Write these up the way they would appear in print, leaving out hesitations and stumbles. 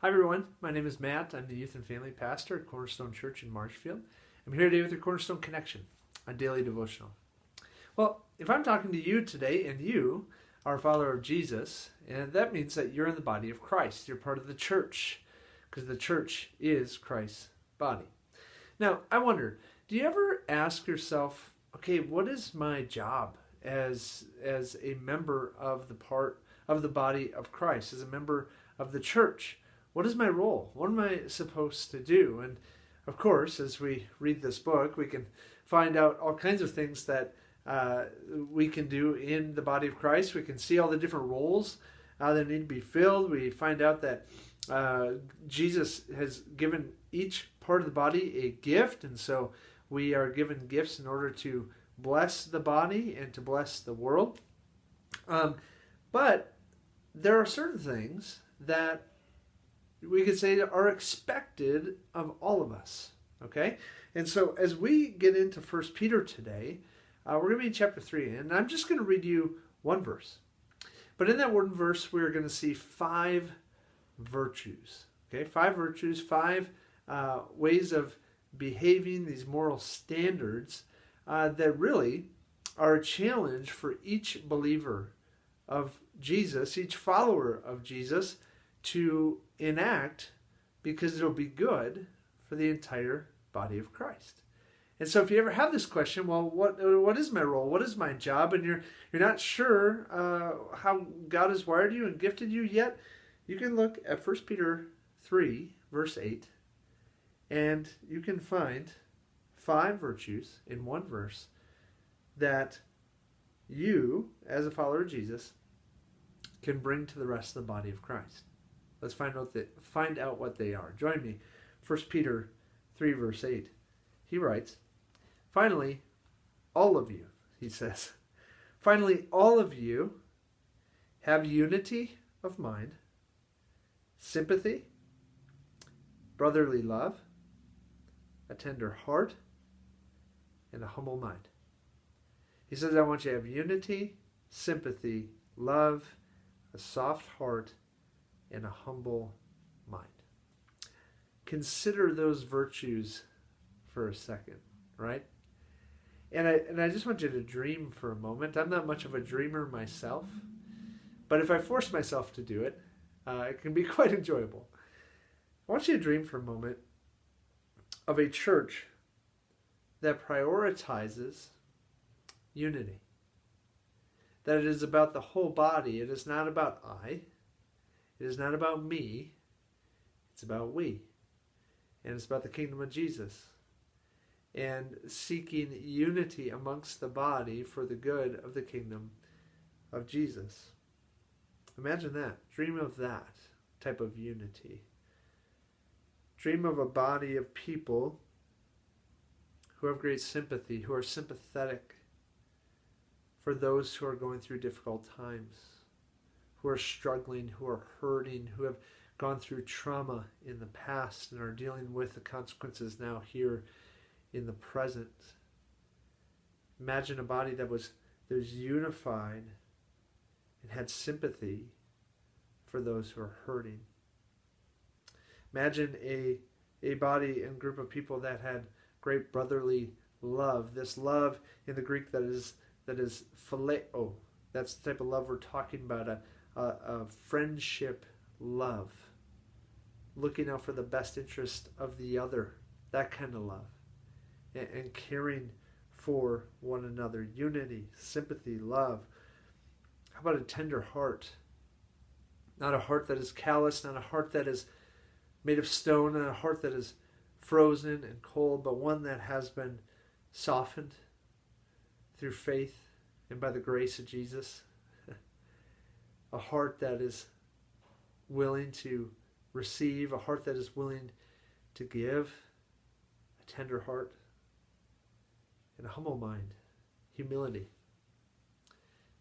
Hi everyone, my name is Matt. I'm the youth and family pastor at Cornerstone Church in Marshfield. I'm here today with your Cornerstone Connection, a daily devotional. Well, if I'm talking to you today and you are a follower of Jesus, and that means that you're in the body of Christ. You're part of the church, because the church is Christ's body. Now, I wonder, do you ever ask yourself, okay, what is my job as a member of the body of Christ, as a member of the church? What is my role? What am I supposed to do? And of course, as we read this book, we can find out all kinds of things that we can do in the body of Christ. We can see all the different roles that need to be filled. We find out that Jesus has given each part of the body a gift, and so we are given gifts in order to bless the body and to bless the world. But there are certain things that we could say are expected of all of us, okay? And so as we get into 1 Peter today, we're going to be in chapter 3, and I'm just going to read you one verse. But in that one verse, we're going to see 5 virtues, okay? 5 virtues, 5 ways of behaving, these moral standards that really are a challenge for each believer of Jesus, each follower of Jesus, to enact, because it'll be good for the entire body of Christ. And so if you ever have this question, well, what is my role? What is my job? And you're not sure how God has wired you and gifted you yet, you can look at 1 Peter 3, verse 8, and you can find 5 virtues in one verse that you, as a follower of Jesus, can bring to the rest of the body of Christ. Let's find out what they are. Join me. 1 Peter 3, verse 8. He writes, "Finally, all of you," he says, "finally, all of you have unity of mind, sympathy, brotherly love, a tender heart, and a humble mind." He says, I want you to have unity, sympathy, love, a soft heart, and a humble mind. Consider those virtues for a second, right? And I just want you to dream for a moment. I'm not much of a dreamer myself, but if I force myself to do it, it can be quite enjoyable. I want you to dream for a moment of a church that prioritizes unity. That it is about the whole body. It is not about I. It is not about me. It's about we. And it's about the kingdom of Jesus. And seeking unity amongst the body for the good of the kingdom of Jesus. Imagine that. Dream of that type of unity. Dream of a body of people who have great sympathy, who are sympathetic for those who are going through difficult times, who are struggling, who are hurting, who have gone through trauma in the past and are dealing with the consequences now here in the present. Imagine a body that was unified and had sympathy for those who are hurting. Imagine a body and group of people that had great brotherly love. This love in the Greek that is phileo. That's the type of love we're talking about, a friendship love. Looking out for the best interest of the other. That kind of love. And caring for one another. Unity, sympathy, love. How about a tender heart? Not a heart that is callous, not a heart that is made of stone, not a heart that is frozen and cold, but one that has been softened through faith and by the grace of Jesus. A heart that is willing to receive, a heart that is willing to give, a tender heart, and a humble mind, humility.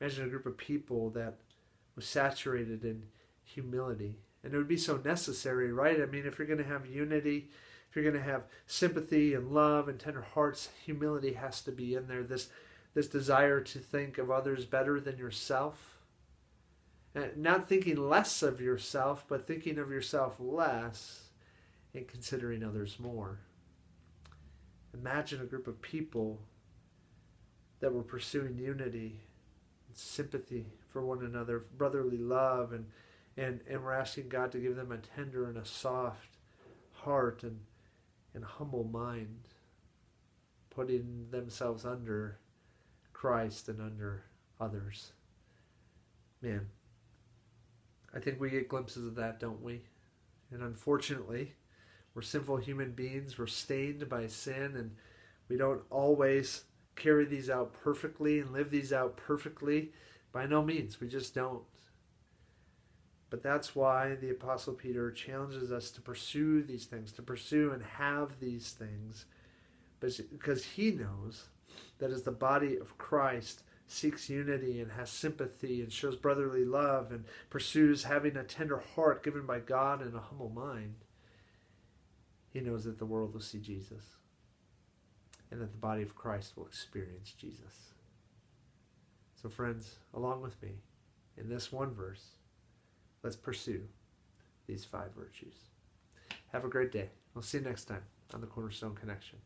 Imagine a group of people that was saturated in humility. And it would be so necessary, right? I mean, if you're going to have unity, if you're going to have sympathy and love and tender hearts, humility has to be in there. This desire to think of others better than yourself. Not thinking less of yourself, but thinking of yourself less and considering others more. Imagine a group of people that were pursuing unity and sympathy for one another, brotherly love, and we're asking God to give them a tender and a soft heart and humble mind, putting themselves under Christ and under others. Man, I think we get glimpses of that, don't we? And unfortunately, we're sinful human beings. We're stained by sin, and we don't always carry these out perfectly and live these out perfectly. By no means. We just don't. But that's why the Apostle Peter challenges us to pursue these things, to pursue and have these things, because he knows that as the body of Christ seeks unity and has sympathy and shows brotherly love and pursues having a tender heart given by God and a humble mind, he knows that the world will see Jesus and that the body of Christ will experience Jesus. So friends, along with me, in this one verse, let's pursue these 5 virtues. Have a great day. We'll see you next time on the Cornerstone Connection.